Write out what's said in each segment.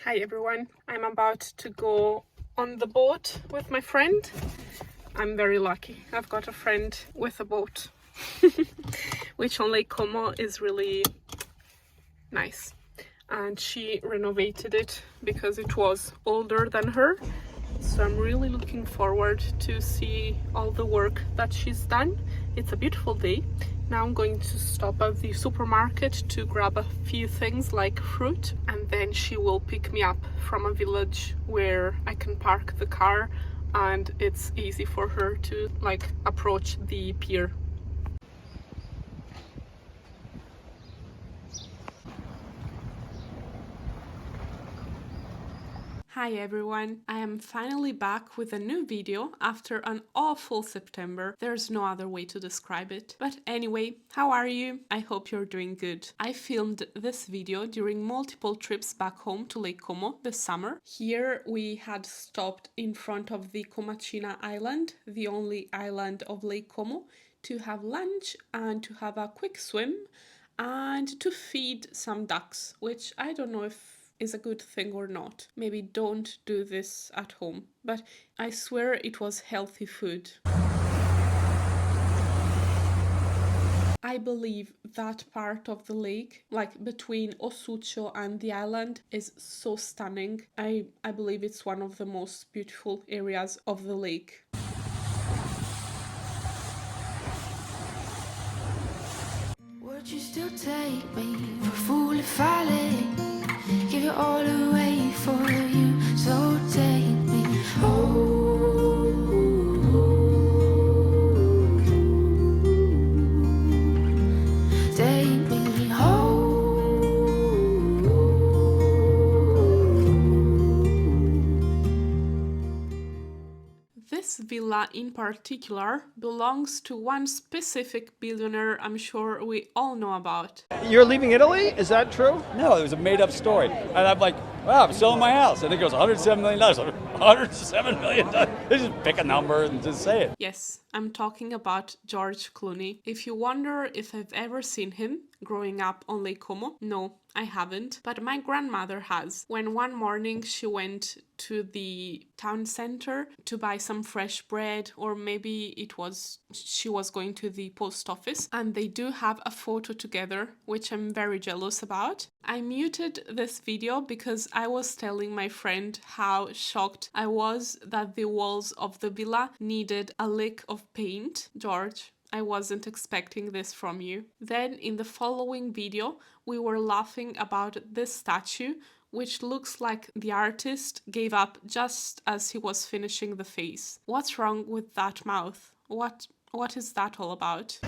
Hi everyone, I'm about to go on the boat with my friend. I'm very lucky. I've got a friend with a boat, which on Lake Como is really nice. And she renovated it because it was older than her. So I'm really looking forward to see all the work that she's done. It's a beautiful day. Now I'm going to stop at the supermarket to grab a few things like fruit, and then she will pick me up from a village where I can park the car and it's easy for her to approach the pier. Hi everyone, I am finally back with a new video after an awful September. There's no other way to describe it. But anyway, how are you? I hope you're doing good. I filmed this video during multiple trips back home to Lake Como this summer. Here we had stopped in front of the Comacina Island, the only island of Lake Como, to have lunch and to have a quick swim and to feed some ducks, which I don't know if is a good thing or not. Maybe don't do this at home, but I swear it was healthy food. I believe that part of the lake, like between Osucho and the island, is so stunning. I believe it's one of the most beautiful areas of the lake. Would you still take me for a fool if I let give it all away for you? So take me home. Take me home. This villa in particular belongs to one specific billionaire I'm sure we all know about. You're leaving Italy? Is that true? No, it was a made-up story. And I'm like, wow, I'm selling my house. And it goes $107 million. $107 million. They just pick a number and just say it. Yes, I'm talking about George Clooney. If you wonder if I've ever seen him growing up on Lake Como, no, I haven't. But my grandmother has. When one morning she went to the town center to buy some fresh bread, or maybe she was going to the post office, and they do have a photo together, which I'm very jealous about. I muted this video because I was telling my friend how shocked I was that the walls of the villa needed a lick of paint. George, I wasn't expecting this from you. Then in the following video, we were laughing about this statue, which looks like the artist gave up just as he was finishing the face. What's wrong with that mouth? What is that all about?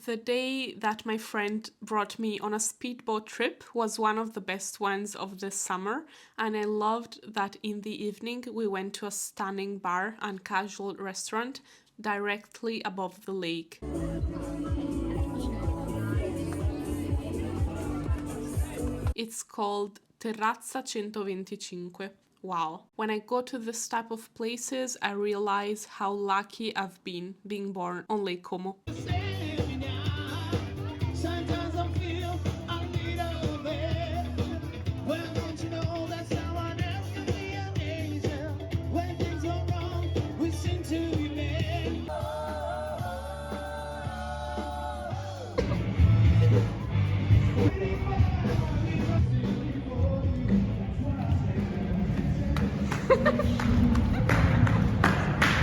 The day that my friend brought me on a speedboat trip was one of the best ones of this summer, and I loved that in the evening we went to a stunning bar and casual restaurant directly above the lake. It's called Terrazza 125. Wow. When I go to this type of places, I realize how lucky I've been being born on Lake Como.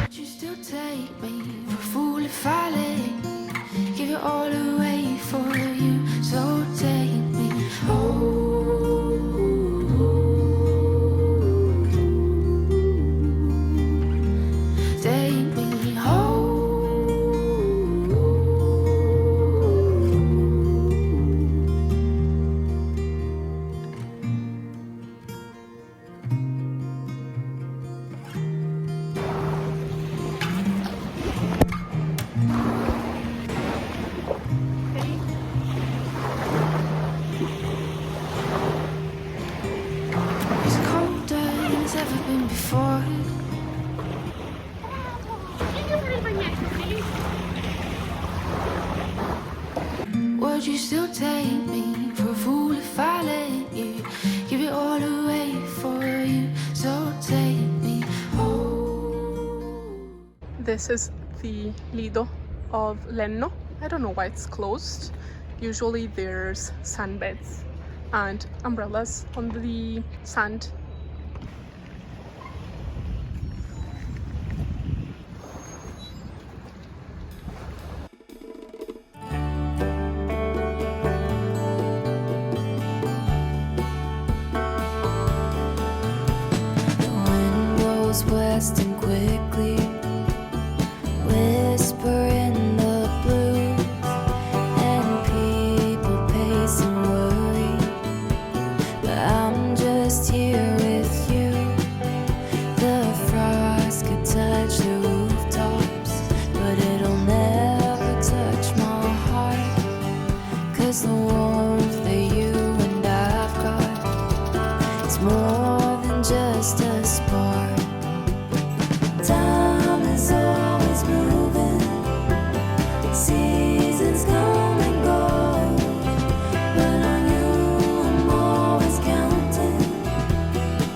Would you still take me for a fool if I let give it all away for you? So take me home. Take me home. before. Would you still take me for a fool if I let you give it all away for you? So take me home. This is the Lido of Lenno. I don't know why it's closed. Usually there's sandbeds and umbrellas on the sand. West and quickly whisper in the blues, and people pace and worry, but I'm just here with you. The frost could touch the rooftops, but it'll never touch my heart, 'cause the warmth that you and I've got is more than just a spark. Time is always moving, seasons come and go, but on you I'm always counting,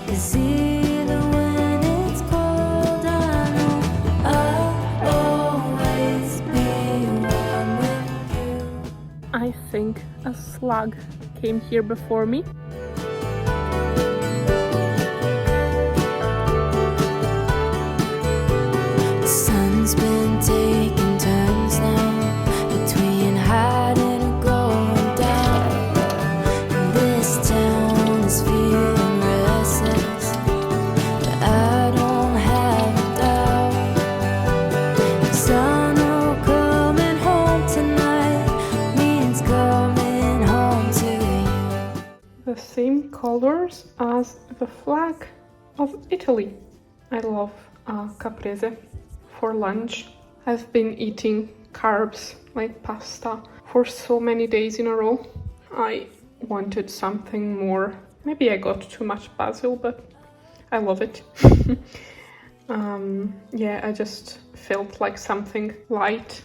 'cause even when it's cold I know I'll always be one with you. I think a slug came here before me. Sun's been taking turns now between hiding and going down. And this town is feeling restless, but I don't have a doubt. Cause I know coming home tonight means coming home to you. The same colors as the flag of Italy. I love caprese. For lunch, I've been eating carbs like pasta for so many days in a row. I wanted something more. Maybe I got too much basil, but I love it. Yeah, I just felt like something light